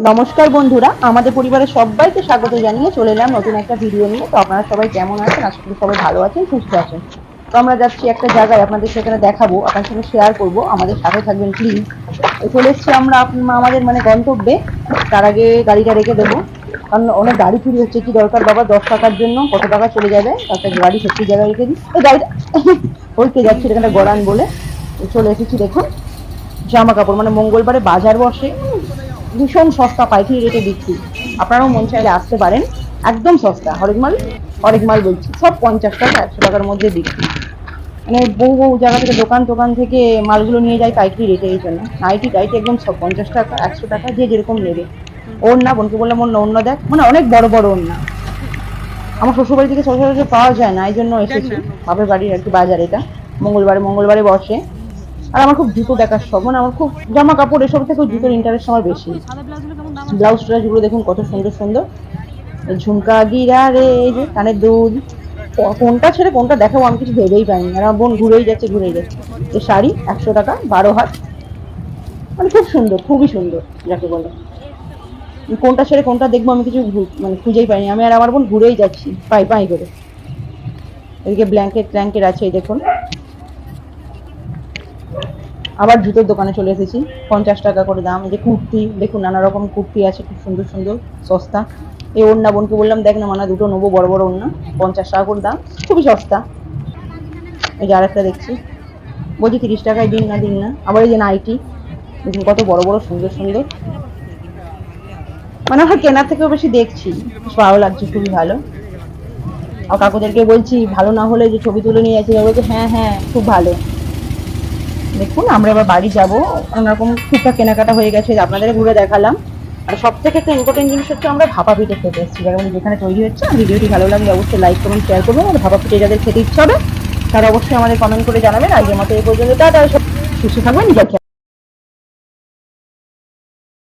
নমস্কার বন্ধুরা, আমাদের পরিবারের সবাইকে স্বাগত জানিয়ে চলে এলাম নতুন একটা ভিডিও নিয়ে। তো আপনারা সবাই কেমন আছেন? আশা করি সবাই ভালো আছেন, সুস্থ আছেন। তো আমরা যাচ্ছি একটা জায়গায়, আপনাদের সেখানে দেখাবো, আপনার সঙ্গে শেয়ার করব। আমাদের সাথে থাকবেন প্লিজ। চলে এসছি আমরা আমাদের গন্তব্যে। তার আগে গাড়িটা রেখে দেবো, কারণ অনেক গাড়ি চুরি হচ্ছে। কি দরকার বাবা 10 টাকার জন্য কত টাকা চলে যাবে? তাতে গাড়ি সত্যি জায়গায় রেখে দিই। ওই গাড়িটা ওইকে যাচ্ছি, এখানে গড়ান বলে চলে এসেছি। দেখুন জামা কাপড়, মঙ্গলবারে বাজার বসে, ভীষণ সস্তা পাইকারি রেটে বিক্রি। আপনারাও মন চাইলে আসতে পারেন, একদম সস্তা। হরেক মাল বলছি, সব 50 টাকা 100 টাকার মধ্যে বিক্রি। বহু বহু জায়গা থেকে, দোকান টোকান থেকে মালগুলো নিয়ে যায় পাইকারি রেটে। এই জন্য নাইটি টাইটি একদম সব 50 টাকা 100 টাকা, যে যেরকম নেবে। ওড়না, বোনকে বললাম ওড়না দেখ, অনেক বড় বড় ওড়না। আমার শ্বশুরবাড়ি থেকে সচরাচর পাওয়া যায় না, এই জন্য এসেছি। বাপের বাড়ির আর কি বাজার এটা, মঙ্গলবারে বসে। আর আমার খুব জুতো দেখার শখ, আমার খুব জামা কাপড় এসব থেকে জুতোর ইন্টারেস্ট আমার বেশি। ব্লাউজ ট্রাউজগুলো দেখুন কত সুন্দর সুন্দর। ঝুমকা গিরা রে, এই যে কানের দুল, কোনটা ছেড়ে কোনটা দেখাবো আমি কিছু ভেবেই পাইনি। আর আমার বোন ঘুরেই যাচ্ছে। এই শাড়ি 100 টাকা 12 হাত, খুব সুন্দর, খুবই সুন্দর যাকে বলে। কোনটা ছেড়ে কোনটা দেখবো আমি কিছু খুঁজেই পাইনি। আমি আর আমার বোন ঘুরেই যাচ্ছি পাই পাই করে। এদিকে ব্ল্যাঙ্কেট আছে, এই দেখুন। আবার জুতোর দোকানে চলে এসেছি, 50 টাকা করে দাম। এই যে কুর্তি দেখুন, নানা রকম কুর্তি আছে, খুব সুন্দর সুন্দর, সস্তা। এই ওড়না, বোনকে বললাম দেখ না দুটো নেবো, বড় বড় ওড়না, 50 টাকা করে দাম, খুবই সস্তা। এই যে আরেকটা দেখছি, বলছি 30 টাকায় দিন না। আবার এই যে নাইটি দেখুন, কত বড় বড় সুন্দর সুন্দর। আমার কেনার থেকেও বেশি দেখছি, ভালো লাগছে, খুবই ভালো। আর কাকুদেরকে বলছি ভালো না হলে যে ছবি তুলে নিয়ে যাচ্ছি, বলছে হ্যাঁ হ্যাঁ খুব ভালো। দেখুন আমরা এবার বাড়ি যাবো, অন্যরকম টুকটাক কেনাকাটা হয়ে গেছে, আপনাদের ঘুরে দেখালাম। আর সব থেকে একটা ইম্পর্টেন্ট জিনিস হচ্ছে, আমরা ভাপা পিঠে খেতে এসেছি, যেখানে তৈরি হচ্ছে। ভিডিওটি ভালো লাগলে অবশ্যই লাইক করুন, শেয়ার করবেন। আর ভাপা পিঠে যাদের খেতে ইচ্ছা হবে তারা অবশ্যই আমাদের কমেন্ট করে জানাবেন। আজকের মতো এই পর্যন্ত, টাটা, সুস্থ থাকবেন, নিজের খেয়াল।